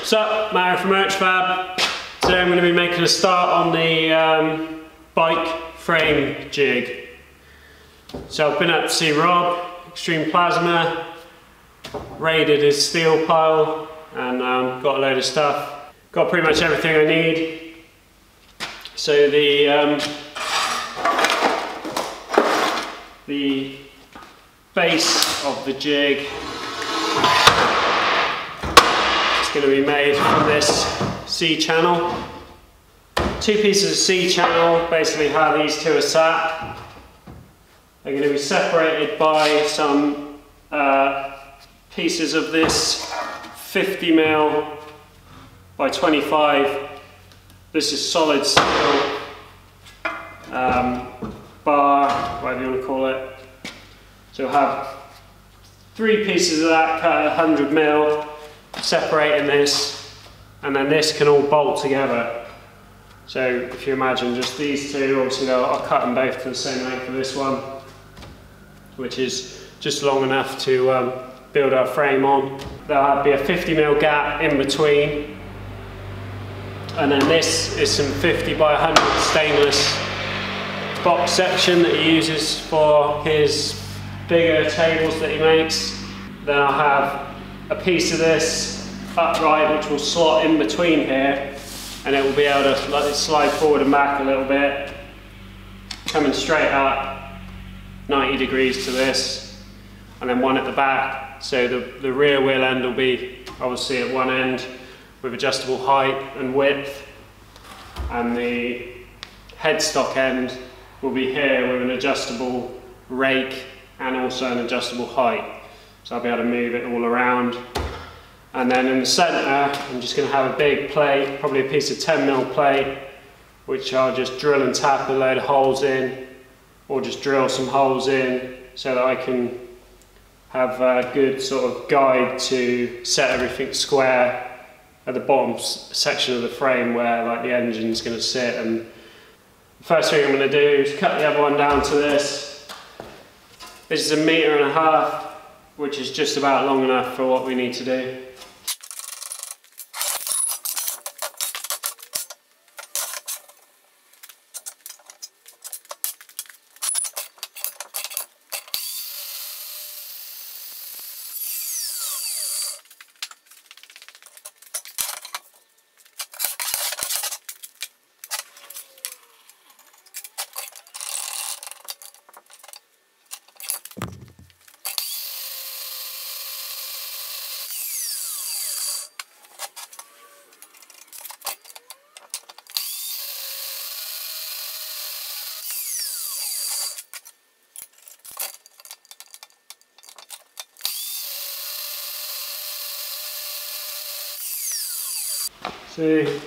What's up, Matt from Urchfab. Today I'm going to be making a start on the bike frame jig. So I've been up to see Rob, Xtreme Plasma, raided his steel pile and got a load of stuff. Got pretty much everything I need. So the base of the jig is going to be made from this C-channel. Two pieces of C-channel, basically how these two are sat. They're going to be separated by some pieces of this 50mm by 25. This is solid steel bar, whatever you want to call it. So you'll have three pieces of that cut at 100mm, separating this, and then this can all bolt together. So if you imagine just these two, obviously I'll cut them both to the same length for this one, which is just long enough to build our frame on. There'll be a 50mm gap in between, and then this is some 50 by 100 stainless box section that he uses for his bigger tables that he makes. Then I'll have a piece of this upright which will slot in between here, and it will be able to let it slide forward and back a little bit, coming straight up 90 degrees to this, and then one at the back. So the rear wheel end will be obviously at one end with adjustable height and width, and the headstock end will be here with an adjustable rake and also an adjustable height. So I'll be able to move it all around. And then in the centre, I'm just going to have a big plate, probably a piece of 10mm plate, which I'll just drill and tap a load of holes in, or just drill some holes in so that I can have a good sort of guide to set everything square at the bottom section of the frame where like the engine's going to sit. And the first thing I'm going to do is cut the other one down to this. This is 1.5 meters, which is just about long enough for what we need to do. So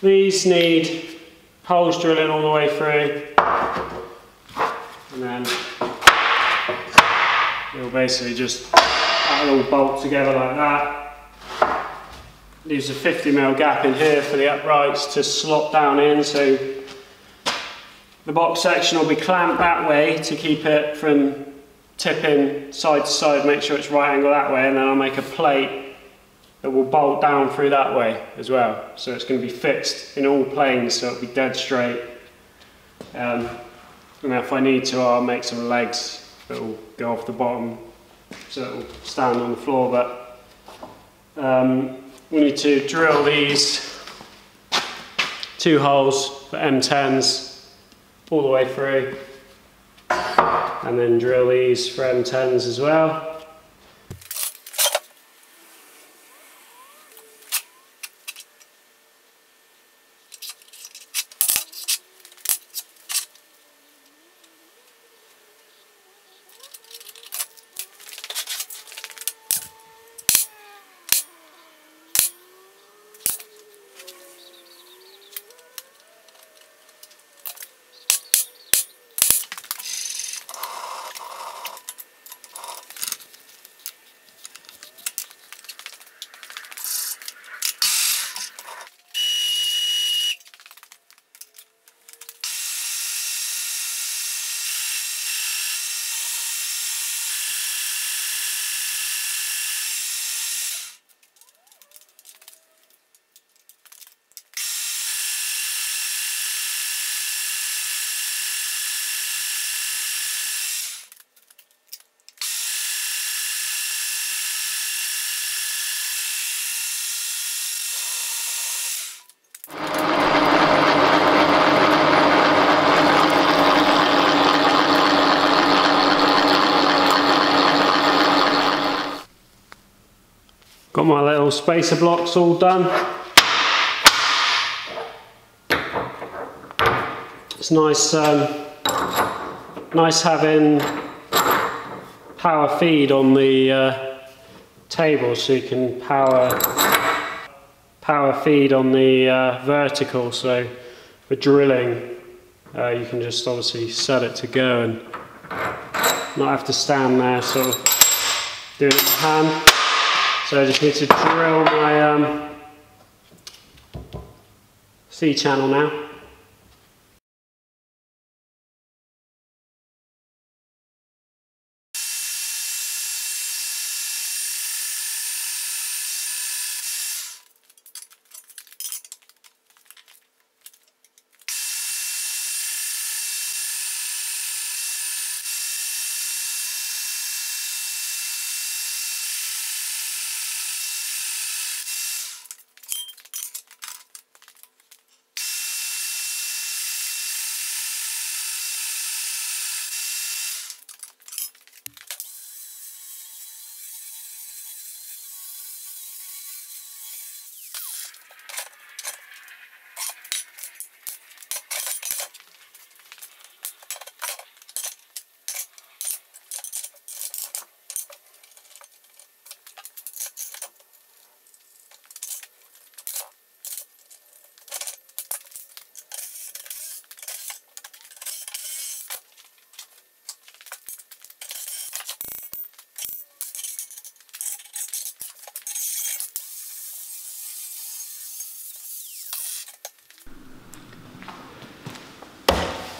these need holes drilling all the way through, and then it'll basically just that'll all bolt together like that. Leaves a 50mm gap in here for the uprights to slot down in, so the box section will be clamped that way to keep it from tipping side to side, make sure it's right angle that way, and then I'll make a plate that will bolt down through that way as well. So it's going to be fixed in all planes, so it'll be dead straight. And if I need to, I'll make some legs that will go off the bottom so it will stand on the floor. But we need to drill these 2 holes for M10s all the way through, and then drill these for M10s as well. my little spacer blocks all done. It's nice, nice having power feed on the table, so you can power feed on the vertical. So for drilling, you can just obviously set it to go and not have to stand there sort of doing it by hand. So I just need to drill my C-channel now.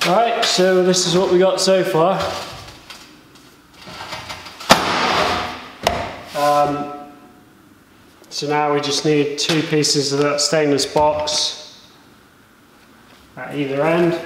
Alright, so this is what we got so far. So now we just need 2 pieces of that stainless box at either end.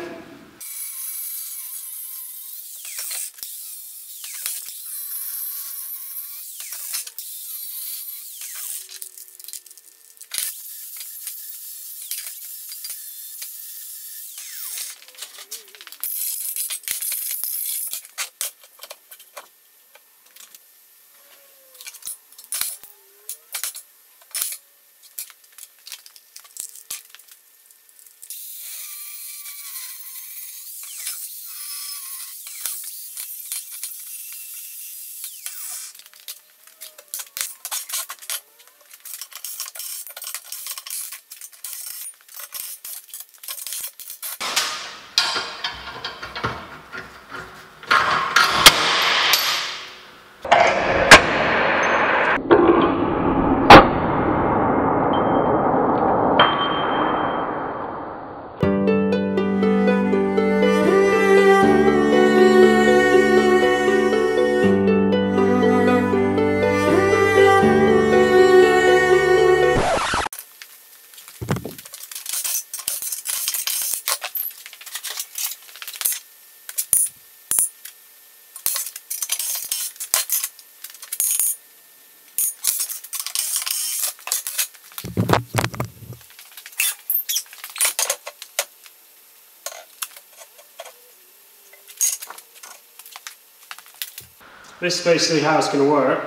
This is basically how it's going to work.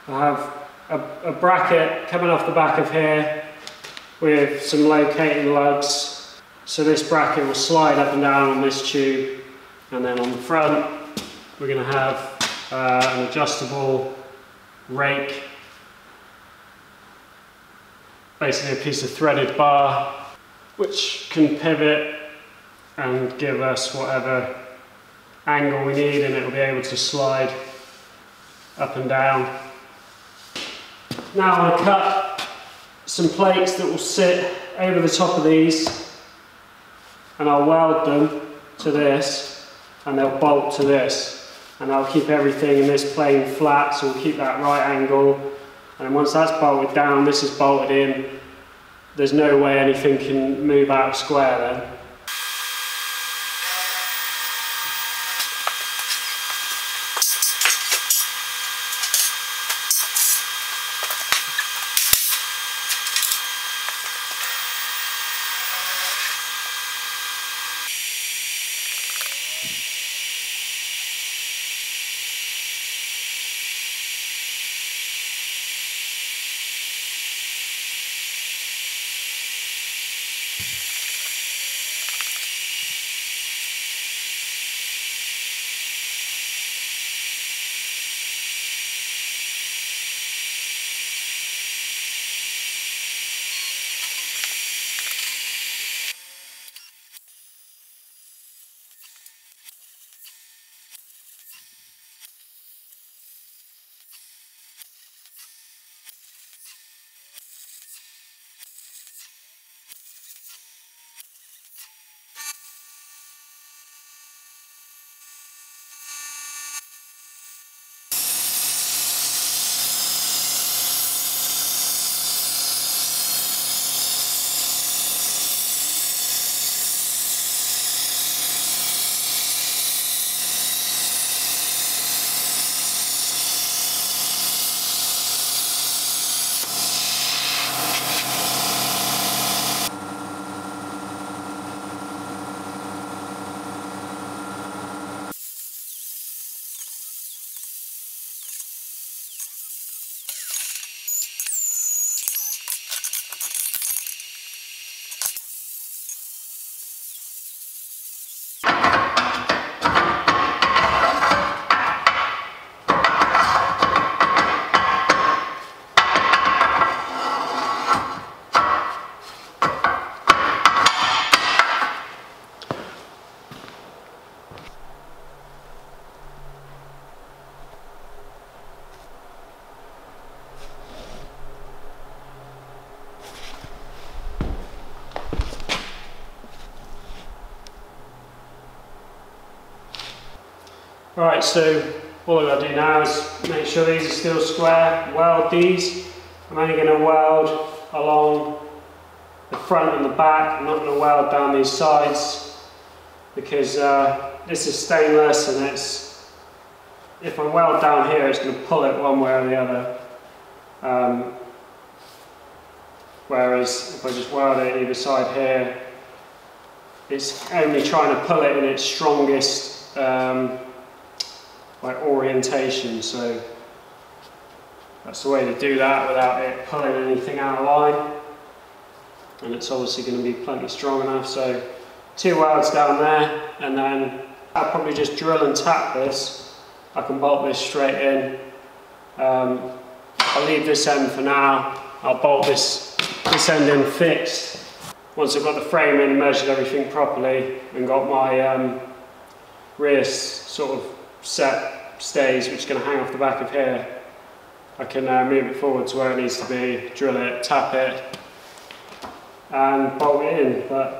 I have a bracket coming off the back of here with some locating lugs. So this bracket will slide up and down on this tube, and then on the front we're going to have an adjustable rake, basically a piece of threaded bar which can pivot and give us whatever angle we need, and it will be able to slide up and down. Now I'm going to cut some plates that will sit over the top of these, and I'll weld them to this, and they'll bolt to this, and I'll keep everything in this plane flat, so we'll keep that right angle, and then once that's bolted down, this is bolted in, there's no way anything can move out of square then. Alright, so all I've got to do now is make sure these are still square, weld these. I'm only going to weld along the front and the back. I'm not going to weld down these sides because this is stainless, and if I weld down here, it's going to pull it one way or the other. Whereas if I just weld it either side here, it's only trying to pull it in its strongest like orientation. So that's the way to do that without it pulling anything out of line. And it's obviously going to be plenty strong enough. So 2 welds down there, and then I'll probably just drill and tap this. I can bolt this straight in. I'll leave this end for now. I'll bolt this end in fixed. Once I've got the frame in, measured everything properly, and got my rear sort of set stays, which is going to hang off the back of here, I can move it forward to where it needs to be, drill it, tap it, and bolt it in. But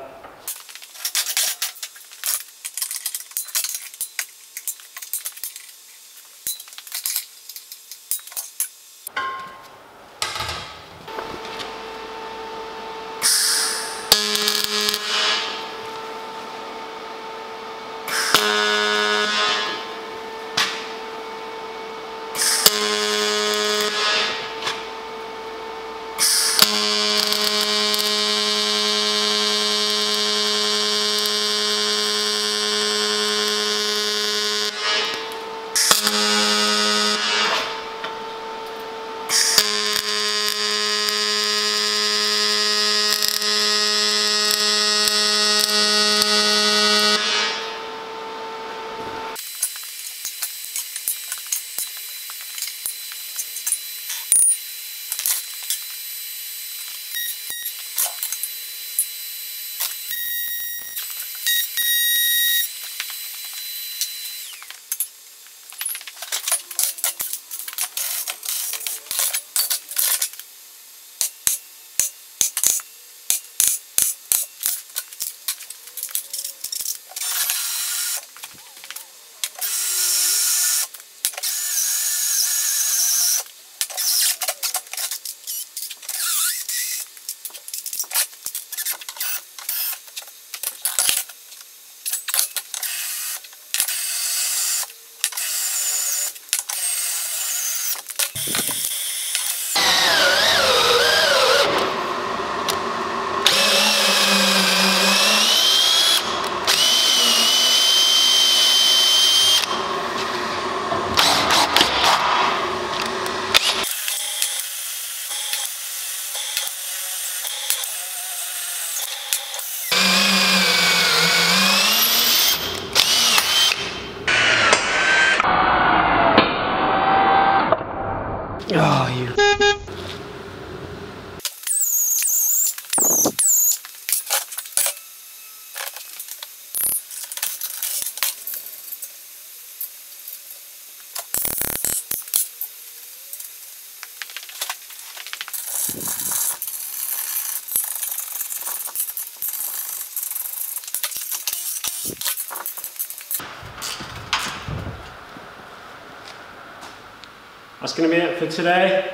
that's going to be it for today.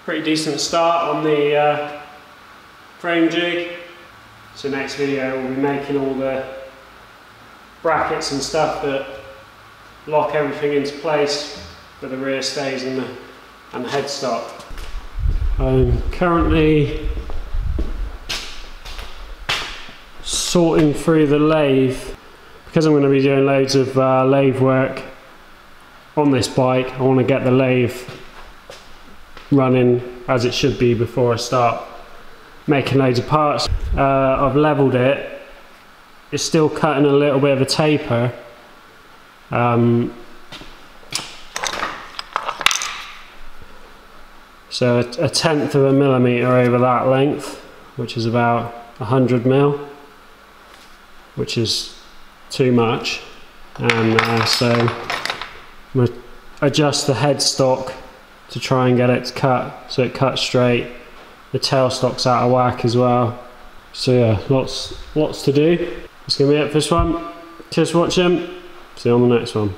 Pretty decent start on the frame jig. So next video we'll be making all the brackets and stuff that lock everything into place for the rear stays and the headstock. I'm currently sorting through the lathe because I'm going to be doing loads of lathe work on this bike. I want to get the lathe running as it should be before I start making loads of parts. I've leveled it. It's still cutting a little bit of a taper. So a tenth of a millimetre over that length, which is about 100 mil, which is too much. And so I'm going to adjust the headstock to try and get it to cut, so it cuts straight. The tailstock's out of whack as well. So yeah, lots to do. That's going to be it for this one. Cheers for watching. See you on the next one.